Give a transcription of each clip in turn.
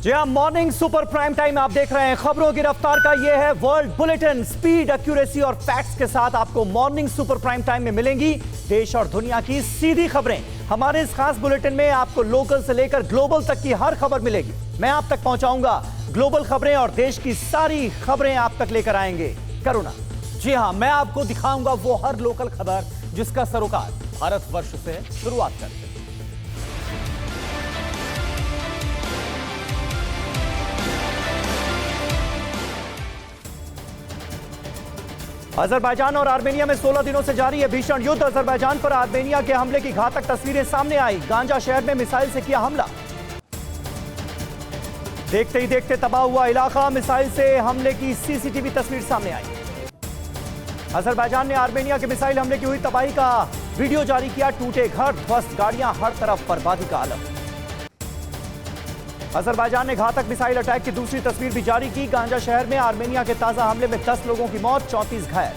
जी हाँ, morning super prime time आप देख रहे हैं। खबरों की रफ्तार का ये है वर्ल्ड बुलेटिन। स्पीड, एक्यूरेसी और फैक्ट्स के साथ आपको मॉर्निंग सुपर प्राइम टाइम में मिलेंगी देश और दुनिया की सीधी खबरें। हमारे इस खास बुलेटिन में आपको लोकल से लेकर ग्लोबल तक की हर खबर मिलेगी। मैं आप तक पहुंचाऊंगा ग्लोबल खबरें और देश की सारी खबरें आप तक लेकर आएंगे करुणा। जी हाँ, मैं आपको दिखाऊंगा वो हर लोकल खबर जिसका सरोकार भारतवर्ष से शुरुआत करते हैं। अजरबैजान और आर्मेनिया में 16 दिनों से जारी है भीषण युद्ध। अजरबैजान पर आर्मेनिया के हमले की घातक तस्वीरें सामने आई। गांजा शहर में मिसाइल से किया हमला। देखते ही देखते तबाह हुआ इलाका। मिसाइल से हमले की सीसीटीवी तस्वीर सामने आई। अजरबैजान ने आर्मेनिया के मिसाइल हमले की हुई तबाही का वीडियो जारी किया। टूटे घर, ध्वस्त गाड़ियां, हर तरफ बर्बादी का आलम। अजरबैजान ने घातक मिसाइल अटैक की दूसरी तस्वीर भी जारी की। गांजा शहर में आर्मेनिया के ताजा हमले में 10 लोगों की मौत, 34 घायल।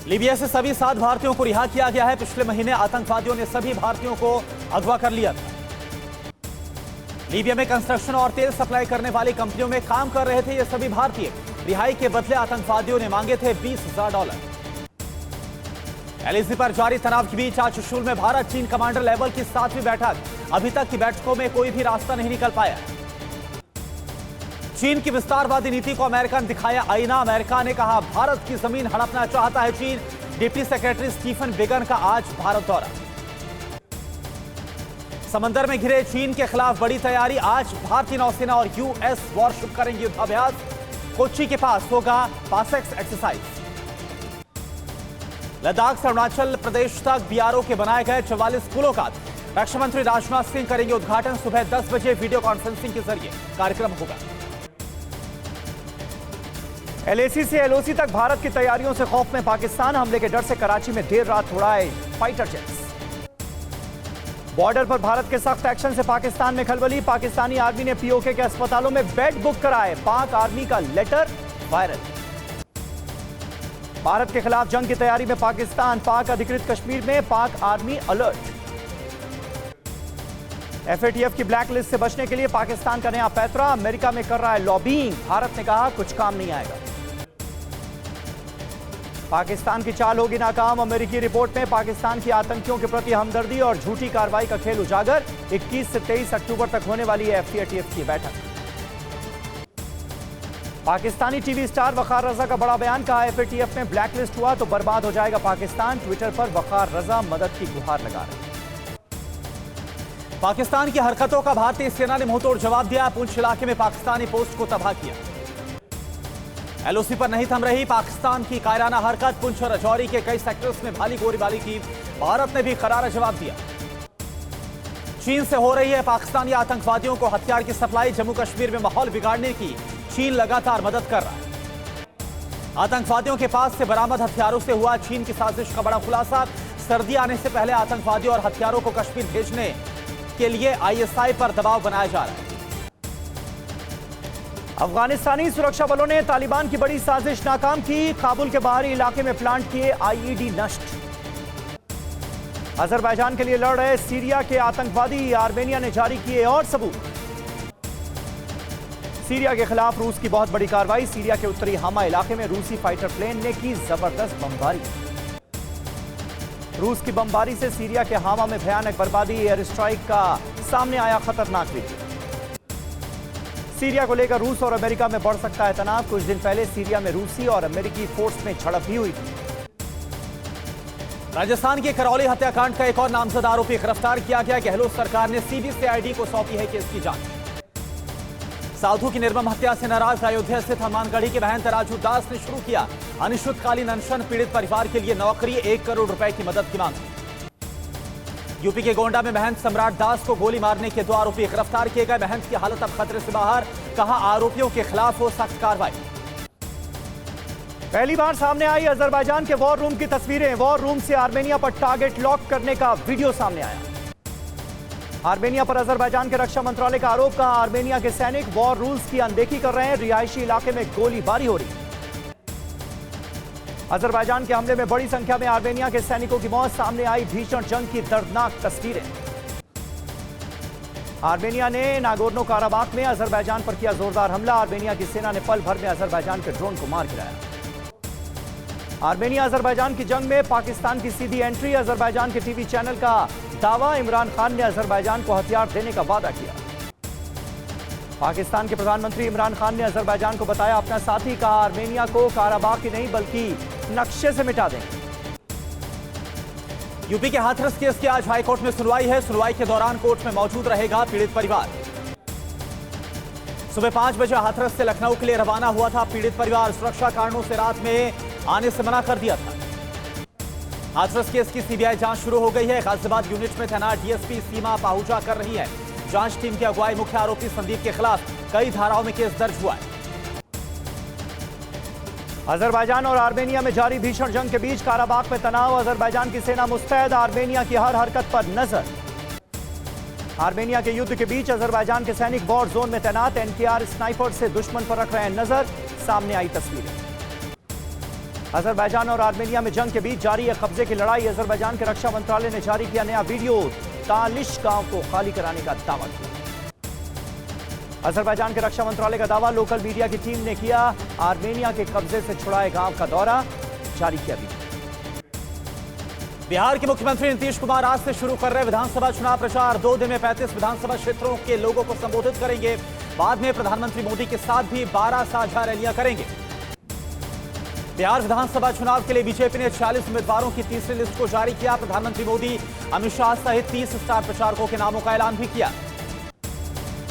लीबिया से सभी 7 भारतीयों को रिहा किया गया है। पिछले महीने आतंकवादियों ने सभी भारतीयों को अगवा कर लिया था। लीबिया में कंस्ट्रक्शन और तेल सप्लाई करने वाली कंपनियों में काम कर रहे थे ये सभी भारतीय। रिहाई के बदले आतंकवादियों ने मांगे थे $20,000। एलएसी पर जारी तनाव के बीच आज चुशूल में भारत चीन कमांडर लेवल की 7वीं बैठक। अभी तक की बैठकों में कोई भी रास्ता नहीं निकल पाया। चीन की विस्तारवादी नीति को अमेरिका ने दिखाया आईना। अमेरिका ने कहा भारत की जमीन हड़पना चाहता है चीन। डिप्टी सेक्रेटरी स्टीफन बिगन का आज भारत दौरा। समंदर में घिरे चीन के खिलाफ बड़ी तैयारी। आज भारतीय नौसेना और यूएस वॉरशिप करेंगे युद्धाभ्यास। कोच्चि के पास होगा पासेक्स एक्सरसाइज। लद्दाख से अरुणाचल प्रदेश तक बीआरओ के बनाए गए 44 पुलों का रक्षा मंत्री राजनाथ सिंह करेंगे उद्घाटन। सुबह 10 बजे वीडियो कॉन्फ्रेंसिंग के जरिए कार्यक्रम होगा। एलएसी से एलओसी तक भारत की तैयारियों से खौफ में पाकिस्तान। हमले के डर से कराची में देर रात उड़ाए फाइटर जेट्स। बॉर्डर पर भारत के सख्त एक्शन से पाकिस्तान में खलबली। पाकिस्तानी आर्मी ने पीओके के अस्पतालों में बेड बुक कराए। पाक आर्मी का लेटर वायरल। भारत के खिलाफ जंग की तैयारी में पाकिस्तान। पाक अधिकृत कश्मीर में पाक आर्मी अलर्ट। एफएटीएफ की ब्लैक लिस्ट से बचने के लिए पाकिस्तान का नया पैतरा। अमेरिका में कर रहा है लॉबिंग। भारत ने कहा कुछ काम नहीं आएगा। पाकिस्तान की चाल होगी नाकाम। अमेरिकी रिपोर्ट में पाकिस्तान की आतंकियों के प्रति हमदर्दी और झूठी कार्रवाई का खेल उजागर। 21 से 23 अक्टूबर तक होने वाली है एफएटीएफ की बैठक। पाकिस्तानी टीवी स्टार वकार रजा का बड़ा बयान। कहा एफएटीएफ में ब्लैकलिस्ट हुआ तो बर्बाद हो जाएगा पाकिस्तान। ट्विटर पर वकार रजा मदद की गुहार लगा रहे। पाकिस्तान की हरकतों का भारतीय सेना ने मुंहतोड़ जवाब दिया। पुंछ इलाके में पाकिस्तानी पोस्ट को तबाह किया। एलओसी पर नहीं थम रही पाकिस्तान की कायराना हरकत। पुंछ और राजौरी के कई सेक्टर्स में भारी गोलीबारी की। भारत ने भी करारा जवाब दिया। चीन से हो रही है पाकिस्तानी आतंकवादियों को हथियार की सप्लाई। जम्मू कश्मीर में माहौल बिगाड़ने की चीन लगातार मदद कर रहा है। आतंकवादियों के पास से बरामद हथियारों से हुआ चीन की साजिश का बड़ा खुलासा। सर्दी आने से पहले आतंकवादियों और हथियारों को कश्मीर भेजने के लिए आईएसआई पर दबाव बनाया जा रहा है। अफगानिस्तानी सुरक्षा बलों ने तालिबान की बड़ी साजिश नाकाम की। काबुल के बाहरी इलाके में प्लांट किए आईईडी नष्ट। अजरबैजान के लिए लड़ रहे सीरिया के आतंकवादी। आर्मेनिया ने जारी किए और सबूत। सीरिया के खिलाफ रूस की बहुत बड़ी कार्रवाई। सीरिया के उत्तरी हामा इलाके में रूसी फाइटर प्लेन ने की जबरदस्त बमबारी। रूस की बमबारी से सीरिया के हामा में भयानक बर्बादी। एयर स्ट्राइक का सामने आया खतरनाक वीडियो। सीरिया को लेकर रूस और अमेरिका में बढ़ सकता है तनाव। कुछ दिन पहले सीरिया में रूसी और अमेरिकी फोर्स में झड़प भी हुई थी। राजस्थान के करौली हत्याकांड का एक और नामजद आरोपी गिरफ्तार किया गया। गहलोत सरकार ने सीबीसीआईडी को सौंपी है केस की जांच। साधु की निर्मम हत्या से नाराज अयोध्या स्थित हनुमानगढ़ी के महंत राजू दास ने शुरू किया अनिश्चितकालीन अनशन। पीड़ित परिवार के लिए नौकरी, 1 करोड़ रुपए की मदद की मांग। यूपी के गोंडा में महंत सम्राट दास को गोली मारने के 2 आरोपी गिरफ्तार किए गए। महंत की हालत अब खतरे से बाहर। कहा आरोपियों के खिलाफ हो सख्त कार्रवाई। पहली बार सामने आई अजरबैजान के वॉर रूम की तस्वीरें। वॉर रूम से आर्मेनिया पर टारगेट लॉक करने का वीडियो सामने आया। आर्मेनिया पर अजरबैजान के रक्षा मंत्रालय का आरोप। कहा आर्मेनिया के सैनिक वॉर रूल्स की अनदेखी कर रहे हैं। रिहायशी इलाके में गोलीबारी हो रही। अजरबैजान के हमले में बड़ी संख्या में आर्मेनिया के सैनिकों की मौत। सामने आई भीषण जंग की दर्दनाक तस्वीरें। आर्मेनिया ने नागोर्नो काराबाख में अजरबैजान पर किया जोरदार हमला। आर्मेनिया की सेना ने पल भर में अजरबैजान के ड्रोन को मार गिराया। आर्मेनिया अजरबैजान की जंग में पाकिस्तान की सीधी एंट्री। अजरबैजान के टीवी चैनल का दावा, इमरान खान ने अजरबैजान को हथियार देने का वादा किया। पाकिस्तान के प्रधानमंत्री इमरान खान ने अजरबैजान को बताया अपना साथी। कहा आर्मेनिया को काराबाख ही नहीं बल्कि नक्शे से मिटा देंगे। यूपी के हाथरस केस की आज हाईकोर्ट में सुनवाई है। सुनवाई के दौरान कोर्ट में मौजूद रहेगा पीड़ित परिवार। सुबह 5 बजे हाथरस से लखनऊ के लिए रवाना हुआ था पीड़ित परिवार। सुरक्षा कारणों से रात में आने से मना कर दिया था। हाथरस केस की सीबीआई जांच शुरू हो गई है। गाजियाबाद यूनिट में तैनात डीएसपी सीमा पाहुजा कर रही है जांच। टीम की अगुवाई मुख्य आरोपी संदीप के खिलाफ कई धाराओं में केस दर्ज हुआ है। अजरबैजान और आर्मेनिया में जारी भीषण जंग के बीच काराबाख में तनाव। अजरबैजान की सेना मुस्तैद, आर्मेनिया की हर हरकत पर नजर। आर्मेनिया के युद्ध के बीच अजरबैजान के सैनिक वॉर जोन में तैनात। एनकेआर स्नाइपर से दुश्मन पर रख रहे हैं नजर। सामने आई तस्वीरें। अजरबैजान और आर्मेनिया में जंग के बीच जारी है कब्जे की लड़ाई। अजरबैजान के रक्षा मंत्रालय ने जारी किया नया वीडियो। तालिश गांव को खाली कराने का दावा किया। अजरबैजान के रक्षा मंत्रालय का दावा, लोकल मीडिया की टीम ने किया आर्मेनिया के कब्जे से छुड़ाए गांव का दौरा। जारी किया वीडियो। बिहार के मुख्यमंत्री नीतीश कुमार आज से शुरू कर रहे विधानसभा चुनाव प्रचार। 2 दिन में 35 विधानसभा क्षेत्रों के लोगों को संबोधित करेंगे। बाद में प्रधानमंत्री मोदी के साथ भी 12 साझा रैलियां करेंगे। बिहार विधानसभा चुनाव के लिए बीजेपी ने 40 उम्मीदवारों की तीसरी लिस्ट को जारी किया। प्रधानमंत्री मोदी, अमित शाह सहित 30 स्टार प्रचारकों के नामों का ऐलान भी किया।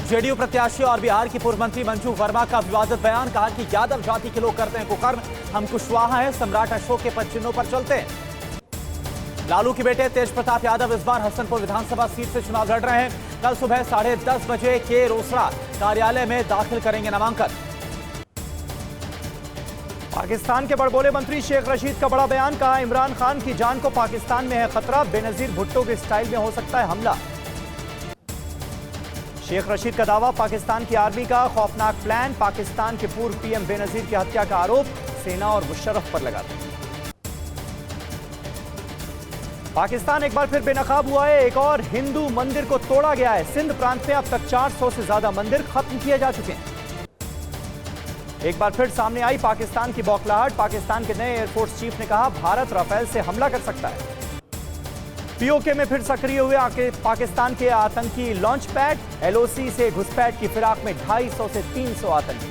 जेडीयू प्रत्याशी और बिहार की पूर्व मंत्री मंजू वर्मा का विवादित बयान। कहा कि यादव जाति के लोग करते हैं कुकर्म, हम कुशवाहा हैं, सम्राट अशोक के पद चिन्हों पर चलते हैं। लालू के बेटे तेज प्रताप यादव इस बार हसनपुर विधानसभा सीट से चुनाव लड़ रहे हैं। कल सुबह 10:30 बजे के रोसड़ा कार्यालय में दाखिल करेंगे नामांकन। पाकिस्तान के बड़बोले मंत्री शेख रशीद का बड़ा बयान। कहा इमरान खान की जान को पाकिस्तान में है खतरा, बेनजीर भुट्टो के स्टाइल में हो सकता है हमला। शेख रशीद का दावा, पाकिस्तान की आर्मी का खौफनाक प्लान। पाकिस्तान के पूर्व पीएम बेनजीर की हत्या का आरोप सेना और मुशर्रफ पर लगाता। पाकिस्तान एक बार फिर बेनकाब हुआ है। एक और हिंदू मंदिर को तोड़ा गया है। सिंध प्रांत में अब तक 400 से ज्यादा मंदिर खत्म किए जा चुके हैं। एक बार फिर सामने आई पाकिस्तान की बौखलाहट। पाकिस्तान के नए एयरफोर्स चीफ ने कहा भारत राफेल से हमला कर सकता है। पीओके में फिर सक्रिय हुए पाकिस्तान के आतंकी लॉन्च पैड। एलओसी से घुसपैठ की फिराक में 250 से 300 आतंकी।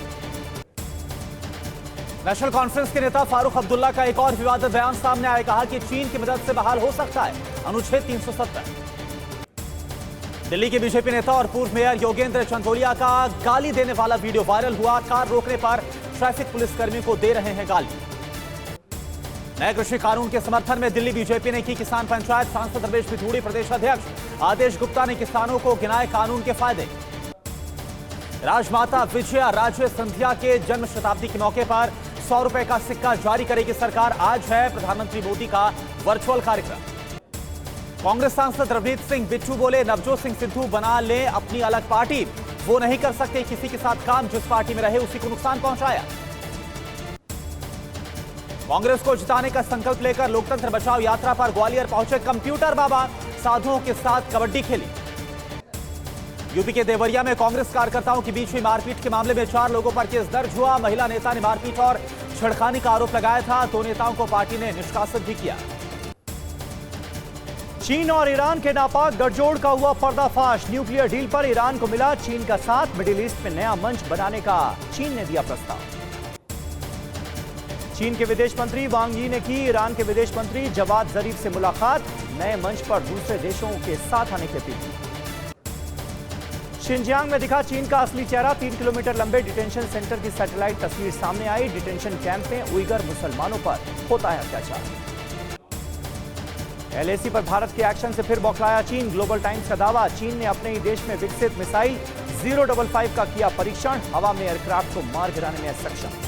नेशनल कॉन्फ्रेंस के नेता फारूक अब्दुल्ला का एक और विवादित बयान सामने आया। कहा कि चीन की मदद से बहाल हो सकता है अनुच्छेद 370। दिल्ली के बीजेपी नेता और पूर्व मेयर योगेंद्र चंदोलिया का गाली देने वाला वीडियो वायरल हुआ। कार रोकने पर ट्रैफिक पुलिसकर्मी को दे रहे हैं गाली। नए कृषि कानून के समर्थन में दिल्ली बीजेपी ने की किसान पंचायत। सांसद रमेश पिथौड़ी प्रदेश अध्यक्ष। आदेश गुप्ता ने किसानों को गिनाए कानून के फायदे। राजमाता विजया राजे सिंधिया के जन्म शताब्दी के मौके पर 100 रुपए का सिक्का जारी करेगी सरकार। आज है प्रधानमंत्री मोदी का वर्चुअल कार्यक्रम। कांग्रेस सांसद रवनीत सिंह बिट्टू बोले, नवजोत सिंह सिद्धू बना ले अपनी अलग पार्टी। वो नहीं कर सकते किसी के साथ काम, जिस पार्टी में रहे उसी को नुकसान पहुंचाया। कांग्रेस को जिताने का संकल्प लेकर लोकतंत्र बचाओ यात्रा पर ग्वालियर पहुंचे कंप्यूटर बाबा। साधुओं के साथ कबड्डी खेली। यूपी के देवरिया में कांग्रेस कार्यकर्ताओं के बीच हुई मारपीट के मामले में 4 लोगों पर केस दर्ज हुआ। महिला नेता ने मारपीट और छेड़खानी का आरोप लगाया था। 2 नेताओं को पार्टी ने निष्कासित भी किया। चीन और ईरान के नापाक गठजोड़ का हुआ पर्दाफाश। न्यूक्लियर डील पर ईरान को मिला चीन का साथ। मिडिल ईस्ट में नया मंच बनाने का चीन ने दिया प्रस्ताव। चीन के विदेश मंत्री वांग यी ने की ईरान के विदेश मंत्री जवाद जरीफ से मुलाकात। नए मंच पर दूसरे देशों के साथ आने की अपील। शिनजियांग में दिखा चीन का असली चेहरा। 3 किलोमीटर लंबे डिटेंशन सेंटर की सैटेलाइट तस्वीर सामने आई। डिटेंशन कैंप में उइगर मुसलमानों पर होता है अत्याचार। एलएसी पर भारत के एक्शन से फिर बौखलाया चीन। ग्लोबल टाइम्स का दावा, चीन ने अपने ही देश में विकसित मिसाइल 055 का किया परीक्षण। हवा में एयरक्राफ्ट को मार गिराने में सक्षम।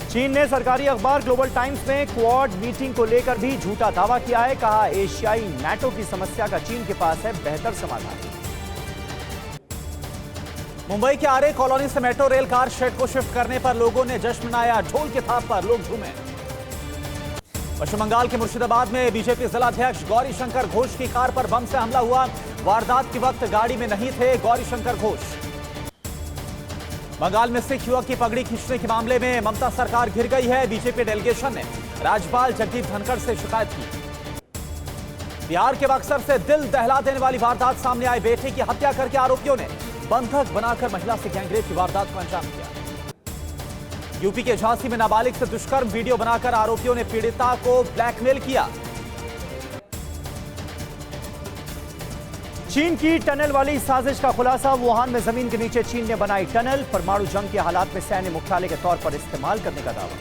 चीन ने सरकारी अखबार ग्लोबल टाइम्स में क्वाड मीटिंग को लेकर भी झूठा दावा किया है। कहा एशियाई नाटो की समस्या का चीन के पास है बेहतर समाधान। मुंबई के आरे कॉलोनी से मेट्रो रेल कार शेड को शिफ्ट करने पर लोगों ने जश्न मनाया। ढोल के थाप पर लोग झूमे। पश्चिम बंगाल के मुर्शिदाबाद में बीजेपी जिलाध्यक्ष गौरी शंकर घोष की कार पर बम से हमला हुआ। वारदात के वक्त गाड़ी में नहीं थे गौरी शंकर घोष। बंगाल में सिख युवक की पगड़ी खींचने के मामले में ममता सरकार घिर गई है। बीजेपी डेलीगेशन ने राज्यपाल जगदीप धनखड़ से शिकायत की। बिहार के बक्सर से दिल दहला देने वाली वारदात सामने आई। बेटे की हत्या करके आरोपियों ने बंधक बनाकर महिला से गैंगरेप की वारदात को अंजाम दिया। यूपी के झांसी में नाबालिग से दुष्कर्म वीडियो बनाकर आरोपियों ने पीड़िता को ब्लैकमेल किया। चीन की टनल वाली साजिश का खुलासा। वुहान में जमीन के नीचे चीन ने बनाई टनल। परमाणु जंग के हालात में सैन्य मुख्यालय के तौर पर इस्तेमाल करने का दावा।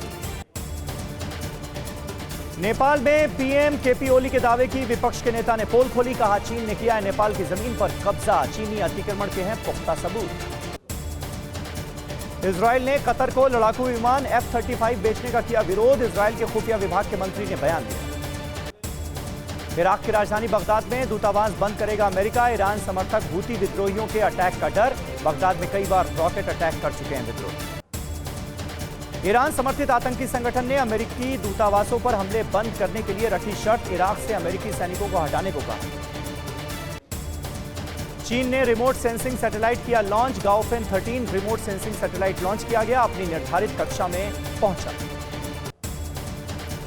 नेपाल में पीएम केपी ओली के दावे की विपक्ष के नेता ने पोल खोली। कहा चीन ने किया है नेपाल की जमीन पर कब्जा। चीनी अतिक्रमण के हैं पुख्ता सबूत। इजरायल ने कतर को लड़ाकू विमान F-35 बेचने का किया विरोध। इजरायल के खुफिया विभाग के मंत्री ने बयान दिया। इराक की राजधानी बगदाद में दूतावास बंद करेगा अमेरिका। ईरान समर्थक हूती विद्रोहियों के अटैक का डर। बगदाद में कई बार रॉकेट अटैक कर चुके हैं विद्रोही। ईरान समर्थित आतंकी संगठन ने अमेरिकी दूतावासों पर हमले बंद करने के लिए रखी शर्त। इराक से अमेरिकी सैनिकों को हटाने को कहा। चीन ने रिमोट सेंसिंग सैटेलाइट किया launch. Gaofen 13 remote sensing satellite launch किया गया। अपनी निर्धारित कक्षा में पहुंचा।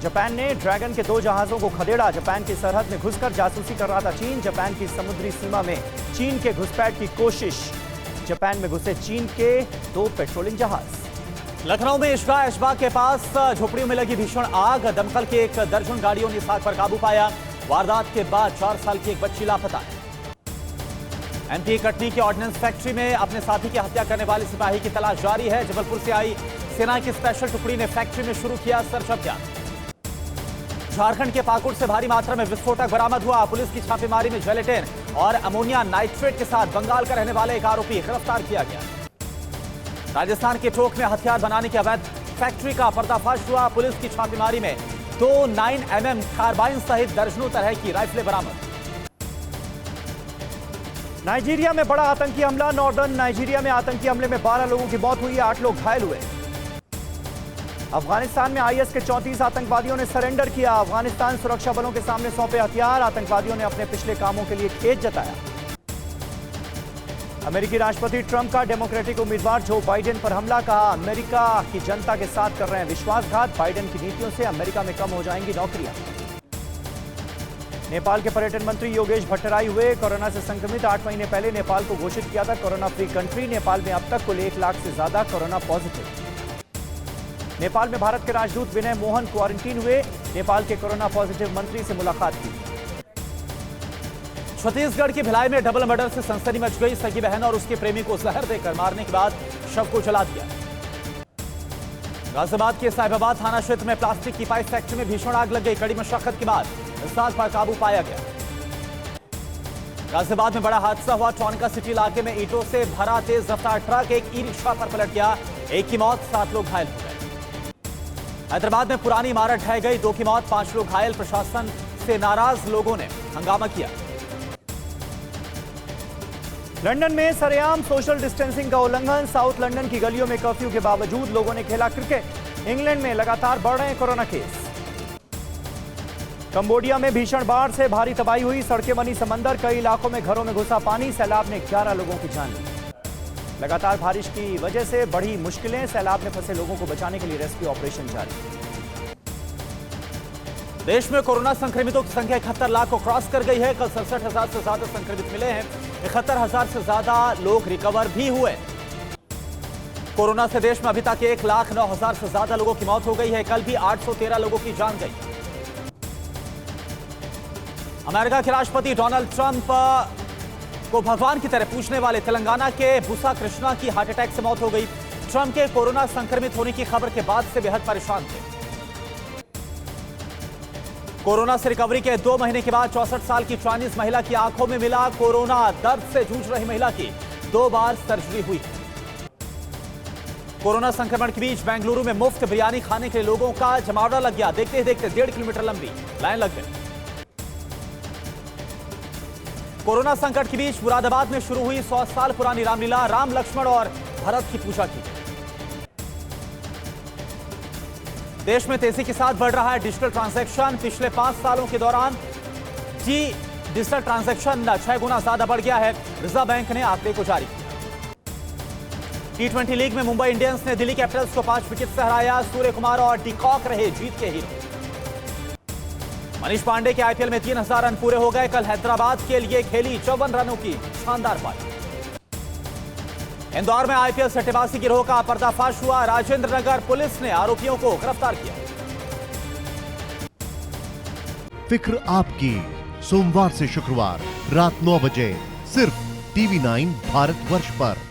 जापान ने ड्रैगन के 2 जहाजों को खदेड़ा। जापान की सरहद में घुसकर जासूसी कर रहा था चीन। जापान की समुद्री सीमा में चीन के घुसपैठ की कोशिश। जापान में घुसे चीन के 2 पेट्रोलिंग जहाज। लखनऊ में इशगा ऐशबाग के पास झोपड़ियों में लगी भीषण आग। दमकल के 1 दर्जन गाड़ियों ने इस आग पर काबू पाया। वारदात के बाद 4 साल की एक बच्ची लापता है। एमपी कटनी के ऑर्डिनेंस फैक्ट्री में अपने साथी की हत्या करने वाले सिपाही की तलाश जारी है। जबलपुर से आई सेना की स्पेशल टुकड़ी ने फैक्ट्री में शुरू किया सर्च अभियान। झारखंड के पाकुड़ से भारी मात्रा में विस्फोटक बरामद हुआ। पुलिस की छापेमारी में जेलेटिन और अमोनिया नाइट्रेट के साथ बंगाल का रहने वाले एक आरोपी गिरफ्तार किया गया। राजस्थान के टोंक में हथियार बनाने की अवैध फैक्ट्री का पर्दाफाश हुआ। पुलिस की छापेमारी में 2 9mm कार्बाइन सहित दर्जनों तरह की राइफलें बरामद। नाइजीरिया में बड़ा आतंकी हमला। नॉर्दर्न नाइजीरिया में आतंकी हमले में 12 लोगों की मौत हुई, 8 लोग घायल हुए। अफगानिस्तान में आईएस के 34 आतंकवादियों ने सरेंडर किया। अफगानिस्तान सुरक्षा बलों के सामने सौंपे हथियार। आतंकवादियों ने अपने पिछले कामों के लिए खेद जताया। अमेरिकी राष्ट्रपति ट्रंप का डेमोक्रेटिक उम्मीदवार जो बाइडेन पर हमला। कहा अमेरिका की जनता के साथ कर रहे हैं विश्वासघात। बाइडेन की नीतियों से अमेरिका में कम हो जाएंगी नौकरियां। नेपाल के पर्यटन मंत्री योगेश भट्टराई हुए कोरोना से संक्रमित। 8 महीने पहले नेपाल को घोषित किया था कोरोना फ्री कंट्री। नेपाल में अब तक कुल 1 लाख से ज्यादा कोरोना पॉजिटिव। नेपाल में भारत के राजदूत विनय मोहन क्वारंटीन हुए। नेपाल के कोरोना पॉजिटिव मंत्री से मुलाकात की। छत्तीसगढ़ की भिलाई में डबल मर्डर से सनसनी मच गई। सगी बहन और उसके प्रेमी को जहर देकर मारने के बाद शव को जला दिया। गाजियाबाद के साहिबाबाद थाना क्षेत्र में प्लास्टिक की पाइप फैक्ट्री में भीषण आग लग गई। कड़ी मशक्कत के बाद इस आग पर काबू पाया गया। गाजियाबाद में बड़ा हादसा हुआ। टॉनिका सिटी इलाके में ईंटों से भरा तेज रफ्तार ट्रक एक ई रिक्शा पर पलट गया। 1 की मौत, 7 लोग घायल हो गए। हैदराबाद में पुरानी इमारत ढह गई। 2 की मौत, 5 लोग घायल। प्रशासन से नाराज लोगों ने हंगामा किया। लंदन में सरेआम सोशल डिस्टेंसिंग का उल्लंघन। साउथ लंदन की गलियों में कर्फ्यू के बावजूद लोगों ने खेला क्रिकेट। इंग्लैंड में लगातार बढ़ रहे हैं कोरोना केस। कंबोडिया में भीषण बाढ़ से भारी तबाही हुई। सड़कें बनी समंदर। कई इलाकों में घरों में घुसा पानी। सैलाब ने 11 लोगों की जान ली। लगातार बारिश की वजह से बढ़ी मुश्किलें। सैलाब में फंसे लोगों को बचाने के लिए रेस्क्यू ऑपरेशन जारी। देश में कोरोना संक्रमितों की संख्या 71 लाख को क्रॉस कर गई है। कल 67,000 से ज्यादा संक्रमित मिले हैं। 71,000 से ज्यादा लोग रिकवर भी हुए। कोरोना से देश में अभी तक 1,09,000 से ज्यादा लोगों की मौत हो गई है। कल भी 813 लोगों की जान गई। अमेरिका के राष्ट्रपति डोनाल्ड ट्रंप को भगवान की तरह पूजने वाले तेलंगाना के बुसा कृष्णा की हार्ट अटैक से मौत हो गई। ट्रंप के कोरोना संक्रमित होने की खबर के बाद से बेहद परेशान थे। कोरोना से रिकवरी के 2 महीने के बाद 64 साल की चाइनीज महिला की आंखों में मिला कोरोना। दर्द से जूझ रही महिला की 2 बार सर्जरी हुई। कोरोना संक्रमण के बीच बेंगलुरु में मुफ्त बिरयानी खाने के लिए लोगों का जमावड़ा लग गया। देखते ही देखते 1.5 किलोमीटर लंबी लाइन लग गई। कोरोना संकट के बीच मुरादाबाद में शुरू हुई 100 साल पुरानी रामलीला। राम, लक्ष्मण और भरत की पूजा की गई। देश में तेजी के साथ बढ़ रहा है डिजिटल ट्रांजैक्शन। पिछले 5 सालों के दौरान डिजिटल ट्रांजैक्शन 6 गुना ज्यादा बढ़ गया है। रिजर्व बैंक ने आंकड़े को जारी किया। T20 लीग में मुंबई इंडियंस ने दिल्ली कैपिटल्स को 5 विकेट से हराया। सूर्य कुमार और डिकॉक रहे जीत के हीरो। मनीष पांडे के आईपीएल में 3000 रन पूरे हो गए। कल हैदराबाद के लिए खेली 54 रनों की शानदार पारी। इंदौर में आईपीएल सट्टेबाजी गिरोह का पर्दाफाश हुआ। राजेंद्र नगर पुलिस ने आरोपियों को गिरफ्तार किया। फिक्र आपकी, सोमवार से शुक्रवार रात 9 बजे सिर्फ TV9 भारतवर्ष पर।